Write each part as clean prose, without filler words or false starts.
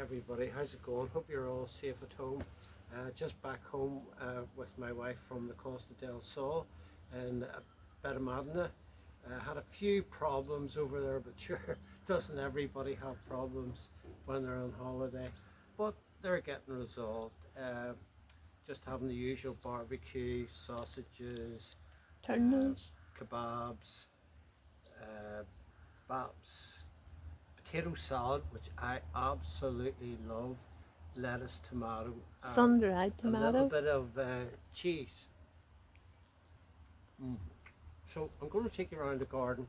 everybody, how's it going? Hope you're all safe at home. Just back home with my wife from the Costa del Sol in Beinn. Had a few problems over there, but sure, doesn't everybody have problems when they're on holiday? But they're getting resolved. Just having the usual barbecue, sausages, Turnips. kebabs, uh, baps, potato salad, which I absolutely love, lettuce, tomato, and Sun-dried a little tomato. bit of cheese. So I'm going to take you around the garden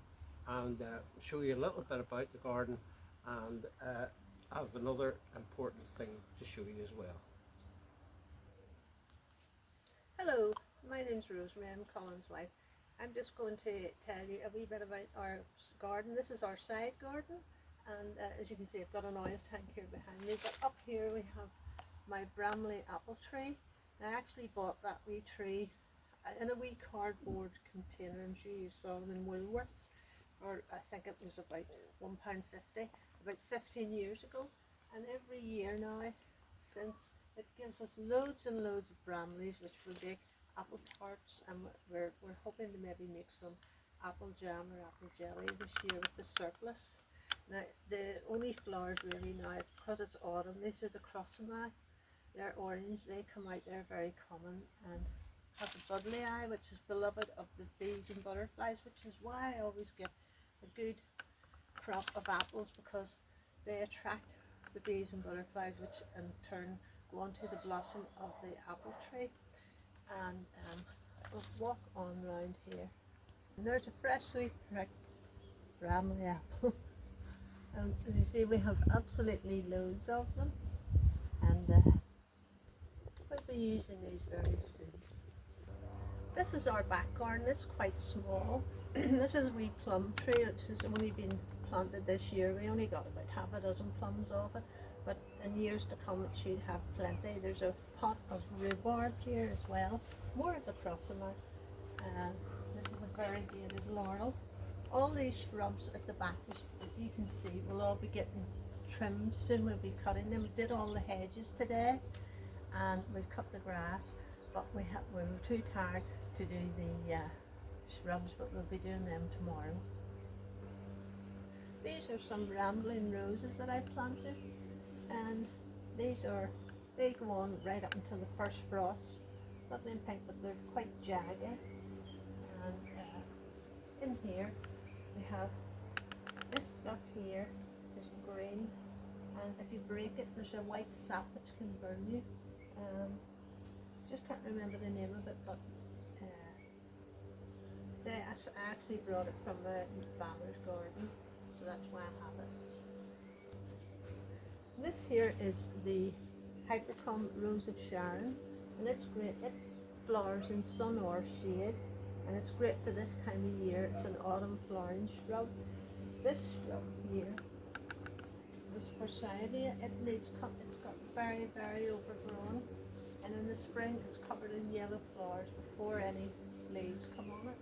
and show you a little bit about the garden, and I have another important thing to show you as well. Hello, my name's Rosemary, I'm Colin's wife. I'm just going to tell you a wee bit about our garden. This is our side garden, and as you can see I've got an oil tank here behind me, but up here we have my Bramley apple tree. I actually bought that wee tree in a wee cardboard container. I'm sure you saw them in Woolworths for, I think it was about £1.50, about 15 years ago. And every year now, since, it gives us loads and loads of Bramleys, which will make apple tarts, and we're hoping to maybe make some apple jam or apple jelly this year with the surplus. Now, the only flowers really now, it's because it's autumn, these are the crossamai. They're orange, they come out, they're very common, and have the buddleia eye, which is beloved of the bees and butterflies, which is why I always get a good crop of apples, because they attract the bees and butterflies, which in turn go onto the blossom of the apple tree. And we'll walk on round here, and there's a freshly pricked Bramley apple. And as you see, we have absolutely loads of them, and we'll be using these very soon. This is our back garden. It's quite small. This is a wee plum tree which has only been planted this year. We only got about half a dozen plums off it, but in years to come it should have plenty. There's a pot of rhubarb here as well, more of the crossamai. This is a variegated laurel. All these shrubs at the back, as you can see, will all be getting trimmed soon. We'll be cutting them. We did all the hedges today, and we've cut the grass, but we were too tired to do the shrubs, but we'll be doing them tomorrow. These are some rambling roses that I planted, and they go on right up until the first frost. Lovely and pink, but they're quite jagged. And in here we have this stuff here is green, and if you break it there's a white sap which can burn you. Just can't remember the name of it, but I actually brought it from Banner's garden, so that's why I have it. This here is the Hypercum Rose of Sharon, and it's great. It flowers in sun or shade, and it's great for this time of year. It's an autumn flowering shrub. This shrub here is Forsythia. It needs cut. It's got very, very overgrown, and in the spring it's covered in yellow flowers before any leaves come on it.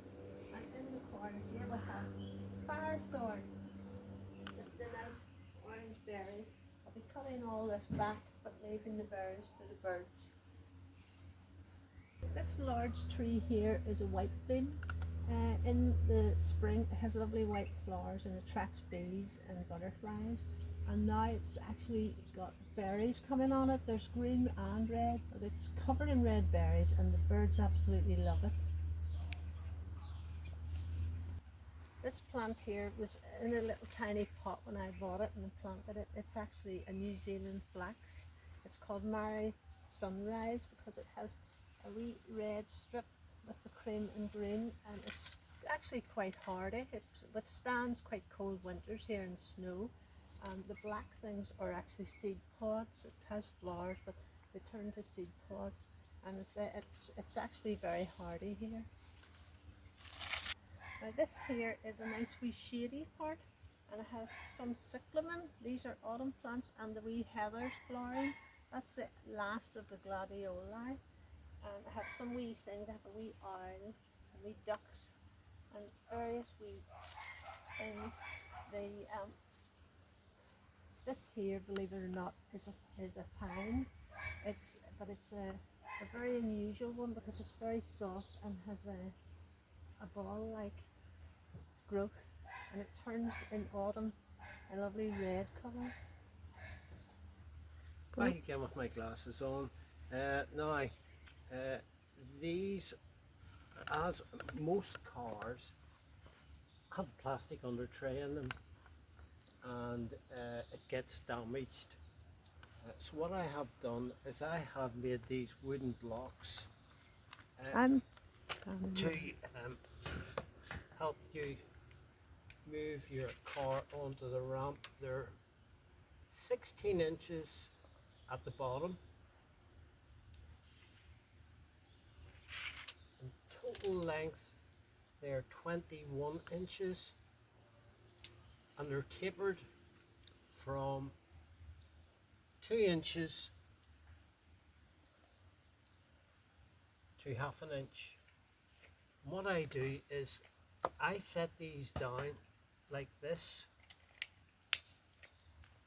And in the corner here we have firethorn, the nice orange berries. I'll be cutting all this back but leaving the berries for the birds. This large tree here is a white bean. In the spring it has lovely white flowers and attracts bees and butterflies, and now it's actually got berries coming on it. There's green and red, but it's covered in red berries and the birds absolutely love it. This plant here was in a little tiny pot when I bought it and planted it. It's actually a New Zealand flax. It's called Mary Sunrise because it has a wee red strip with the cream and green, and it's actually quite hardy. It withstands quite cold winters here in snow. The black things are actually seed pods. It has flowers, but they turn to seed pods, and it's actually very hardy here. Now this here is a nice wee shady part, and I have some cyclamen. These are autumn plants, and the wee heather's flowering. That's the last of the gladioli. And I have some wee things. I have a wee owl, and wee ducks, and various wee things. This here, believe it or not, is a pine. But it's a very unusual one because it's very soft and has a ball-like growth, and it turns in autumn a lovely red colour. Back again with my glasses on. Now, these, as most cars, have plastic under tray in them, and it gets damaged. So what I have done is I have made these wooden blocks to help you move your car onto the ramp. They're 16 inches at the bottom. In total length, they're 21 inches, and they're tapered from 2 inches to half an inch. And what I do is I set these down like this,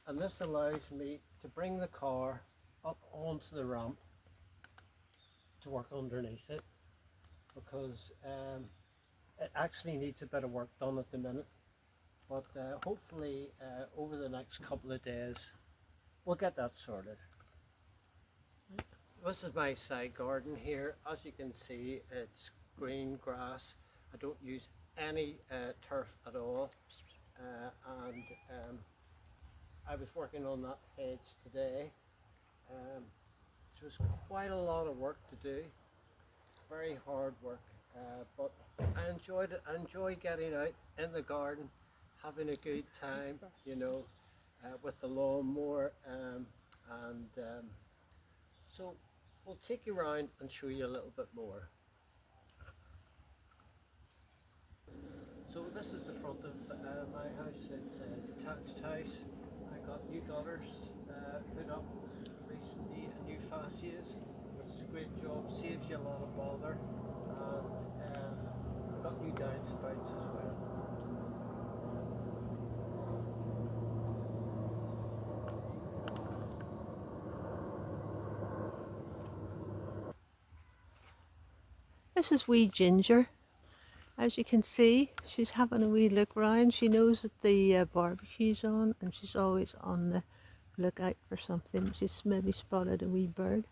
and this allows me to bring the car up onto the ramp to work underneath it, because it actually needs a bit of work done at the minute, but hopefully over the next couple of days we'll get that sorted. This is my side garden here. As you can see, it's green grass. I don't use any turf at all, and I was working on that hedge today. It was quite a lot of work to do, very hard work, but I enjoyed it. I enjoy getting out in the garden, having a good time, you know, with the lawnmower, so we'll take you around and show you a little bit more. So this is the front of my house. It's a detached house. I got new gutters put up recently, and new fascias, which is a great job, saves you a lot of bother, and I've got new downspouts as well. This is wee Ginger. As you can see, she's having a wee look round. She knows that the barbecue's on, and she's always on the lookout for something. She's maybe spotted a wee bird.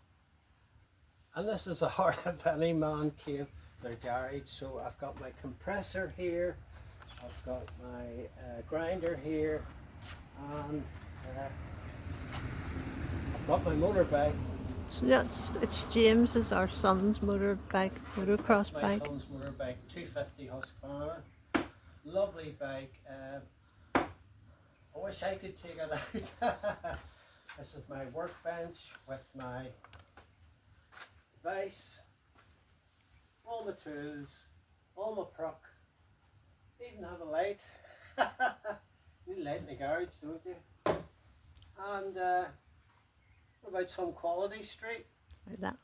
And this is the heart of any man cave, their garage. So I've got my compressor here, I've got my grinder here, and I've got my motorbike. So it's James's, our son's motorbike, motocross my bike. My son's motorbike, 250 Husqvarna. Lovely bike. I wish I could take it out. This is my workbench with my vise, all my tools, all my proc. Even have a light. You need a light in the garage, don't you? And what about some Quality Street? Like that.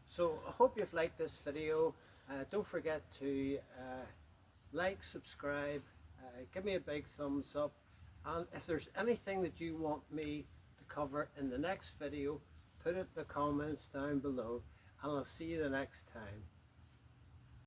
So I hope you've liked this video. Don't forget to like, subscribe, give me a big thumbs up, and if there's anything that you want me to cover in the next video, put it in the comments down below, and I'll see you the next time.